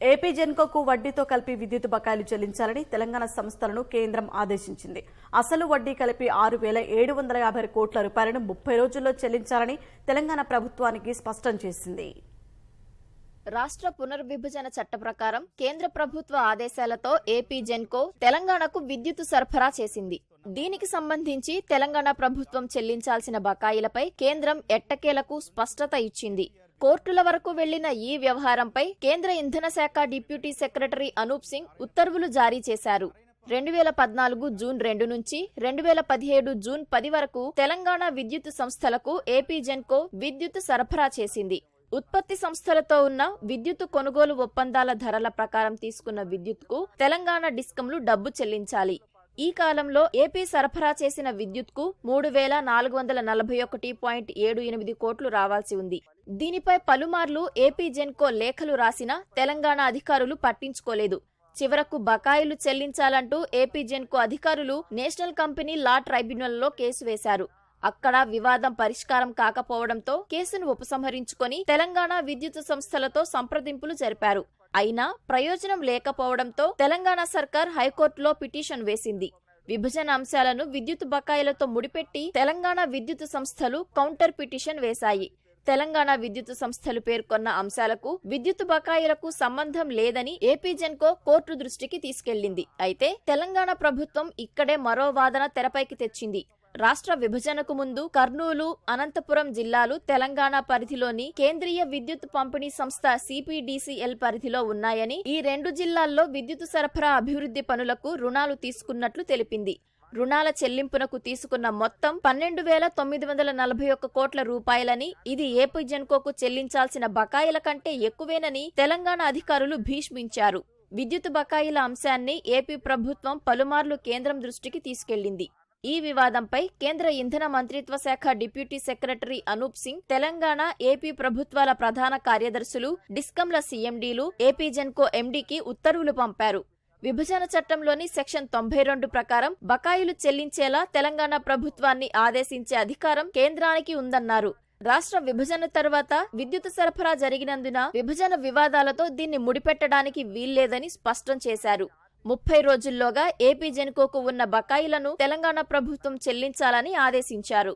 AP జెన్కోకు వడ్డీతో కలిపి విద్యుత్ బకాయిలు చెల్లించాలని తెలంగాణ సంస్థలను కేంద్రం ఆదేశించింది. అసలు వడ్డీ కలిపి 6,750 కోట్ల రూపాయలను 30 రోజుల్లో చెల్లించాలని తెలంగాణ ప్రభుత్వానికి స్పష్టం చేసింది. రాష్ట్ర పునర్విభజన చట్ట ప్రకారం కేంద్ర ప్రభుత్వ ఆదేశాలతో ఏపీ జెన్కో తెలంగాణకు విద్యుత్ సరఫరా చేసింది. దీనికి సంబంధించి తెలంగాణ ప్రభుత్వం చెల్లించాల్సిన బకాయిలపై కేంద్రం ఎట్టకేలకు స్పష్టత ఇచ్చింది. కోర్టుల వరకు వెళ్లిన ఈ వ్యవహారంపై కేంద్ర ఇంధన శాఖ డిప్యూటీ సెక్రటరీ అనూప్ సింగ్ ఉత్తర్వులు జారీ చేశారు. 2014 జూన్ 2 నుంచి 2017 జూన్ 10 వరకు తెలంగాణ విద్యుత్ సంస్థలకు ఏపీ జెన్కో విద్యుత్ సరఫరా చేసింది. ఉత్పత్తి సంస్థలతో ఉన్న విద్యుత్ కొనుగోలు ఒప్పందాల ధరల ప్రకారం తీసుకున్న విద్యుత్కు తెలంగాణ డిస్కంలు డబ్బు చెల్లించాలి. ఈ కాలంలో ఏపీ సరఫరా చేసిన విద్యుత్కు 3,441.78 కోట్లు రావాల్సి ఉంది. దీనిపై పలుమార్లు ఏపీ జెన్కో లేఖలు రాసినా తెలంగాణ అధికారులు పట్టించుకోలేదు. చివరకు బకాయిలు చెల్లించాలంటూ ఏపీ జెన్కో అధికారులు నేషనల్ కంపెనీ లా ట్రైబ్యునల్లో కేసు వేశారు. అక్కడ వివాదం పరిష్కారం కాకపోవడంతో కేసును ఉపసంహరించుకొని తెలంగాణ విద్యుత్ సంస్థలతో సంప్రదింపులు జరిపారు. అయినా ప్రయోజనం లేకపోవడంతో తెలంగాణ సర్కార్ హైకోర్టులో పిటిషన్ వేసింది. విభజన అంశాలను విద్యుత్ బకాయిలతో ముడిపెట్టి తెలంగాణ విద్యుత్ సంస్థలు కౌంటర్ పిటిషన్ వేశాయి. తెలంగాణ విద్యుత్ సంస్థలు పేర్కొన్న అంశాలకు విద్యుత్ బకాయిలకు సంబంధం లేదని ఏపీ జెన్కో కోర్టు దృష్టికి తీసుకెళ్లింది. అయితే తెలంగాణ ప్రభుత్వం ఇక్కడే మరో వాదన తెరపైకి తెచ్చింది. రాష్ట్ర విభజనకు ముందు కర్నూలు, అనంతపురం జిల్లాలు తెలంగాణ పరిధిలోని కేంద్రీయ విద్యుత్ పంపిణీ సంస్థ సిపిడిసిఎల్ పరిధిలో ఉన్నాయని, ఈ రెండు జిల్లాల్లో విద్యుత్ సరఫరా అభివృద్ధి పనులకు రుణాలు తీసుకున్నట్లు తెలిపింది. రుణాల చెల్లింపునకు తీసుకున్న మొత్తం 12,941 కోట్ల రూపాయలని, ఇది ఏపీ జెన్కోకు చెల్లించాల్సిన బకాయిల కంటే ఎక్కువేనని తెలంగాణ అధికారులు భీష్మించారు. విద్యుత్ బకాయిల అంశాన్ని ఏపీ ప్రభుత్వం పలుమార్లు కేంద్రం దృష్టికి తీసుకెళ్లింది. ఈ వివాదంపై కేంద్ర ఇంధన మంత్రిత్వ శాఖ deputy secretary Anoop Singh Telangana, AP ప్రభుత్వాల ప్రధాన కార్యదర్శులు, డిస్కంల సీఎండీలు, ఏపీ జెన్కో ఎండీకి ఉత్తర్వులు పంపారు. విభజన చట్టంలోని సెక్షన్ 92 ప్రకారం బకాయిలు చెల్లించేలా తెలంగాణ ప్రభుత్వాన్ని ఆదేశించే అధికారం కేంద్రానికి ఉందన్నారు. రాష్ట్ర విభజన తర్వాత విద్యుత్ సరఫరా జరిగినందున విభజన వివాదాలతో దీన్ని ముడిపెట్టడానికి వీల్లేదని స్పష్టం చేశారు. 30 రోజుల్లోగా ఏపీ జెన్కోకు ఉన్న బకాయిలను తెలంగాణ ప్రభుత్వం చెల్లించాలని ఆదేశించారు.